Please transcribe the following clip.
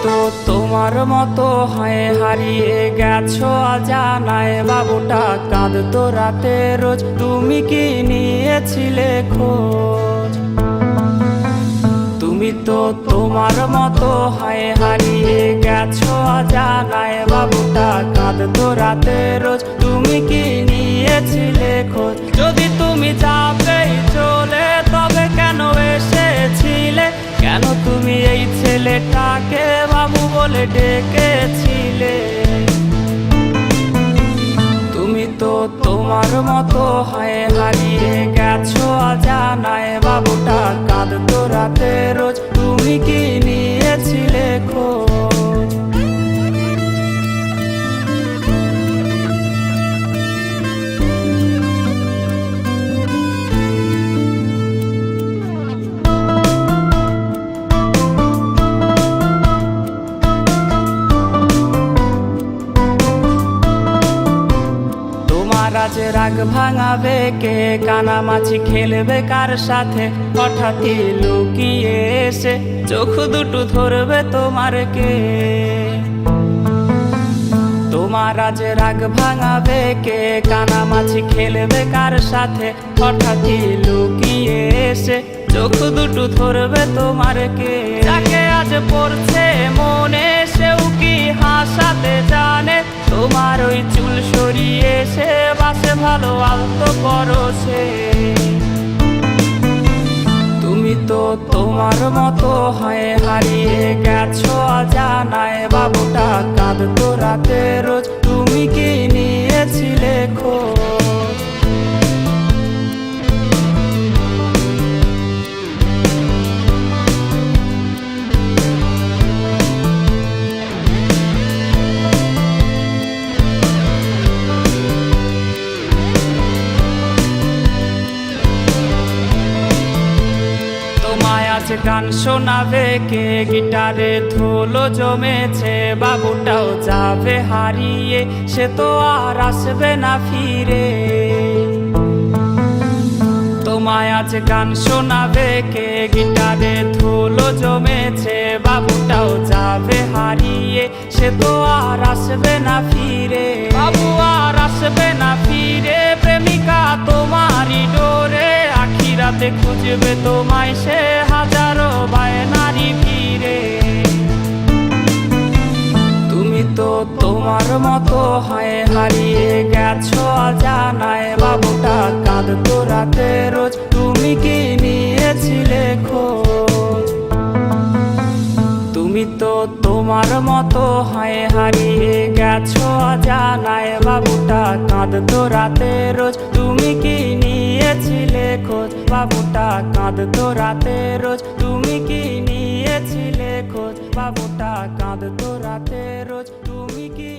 তো তোমার মতো হয়ে হারিয়ে গেছো অজানায়, বাবুটা কাঁদতো রাতে রোজ, তুমি কি নিয়েছিলে খোঁজ? তুমি তো তোমার মতো হয়ে হারিয়ে গেছো অজানায়, বাবুটা কাঁদতো রাতে রোজ, তুমি কি নিয়েছিলে খোঁজ? যদি তুমি যাবেই চলে তবে কেন এসেছিলে? কেন তুমি এই ছেলেটাকে বাবু বলে ডেকেছিলে? তুমি তো তোমার মতো হয়ে হারিয়ে গেছো অজানায়, বাবুটা কাঁদতো রাতে রোজ, তুমি কি নিয়েছিলে খোঁজ? আজ রাগ ভাঙাবে কে? কানামাছি খেলবে কার সাথে? হঠাৎই লুকিয়ে এসে চোখ দুটো ধরবে তোমার কে? তোমার আজ রাগ ভাঙাবে কে? কানামাছি খেলবে কার সাথে? হঠাৎই লুকিয়ে এসে চোখ দুটো ধরবে তোমার কে? যাকে আজ পড়ছে মনে সেও কি হাসাতে জানে? তোমার ওই চুল সরিয়ে সে বাসে ভালো আলতো পরশে। তুমি তো তোমার মতো হয়ে হারিয়ে গেছো অজানায়, বাবুটা কাঁদতো রাতে রোজ, তুমি কি নিয়েছিলে খোঁজ? আজ গান শোনাবে কে? গিটারে ধুলো জমেছে, বাবুটাও যাবে হারিয়ে, সে তো আর আসবে না ফিরে। তোমায় আজ গান শোনাবে কে? গিটারে ধুলো জমেছে, বাবুটাও যাবে হারিয়ে, সে তো আর আসবে না ফিরে। বাবু আর আসবে না ফিরে, প্রেমিকা তোমারই ডোরে, আখিরাতে খুঁজবে তোমায় সে হাজারো বায়নারি ফিরে। তুমি তো তোমার মতো হয়ে হারিয়ে গেছো অজানায়, বাবুটা কাঁদতো রাতে রোজ, তুমি কি নিয়েছিলে খোঁজ? তুমি তো তোমার মতো হয়ে হারিয়ে গেছো অজানায়, বাবুটা কাঁদতো রাতে রোজ, তুমি কি নিয়েছিলে খোঁজ? বাবুটা কাঁদতো রাতে রোজ, তুমি কি নিয়েছিলে খোঁজ? বাবুটা কাঁদতো রাতে রোজ, তুমি কি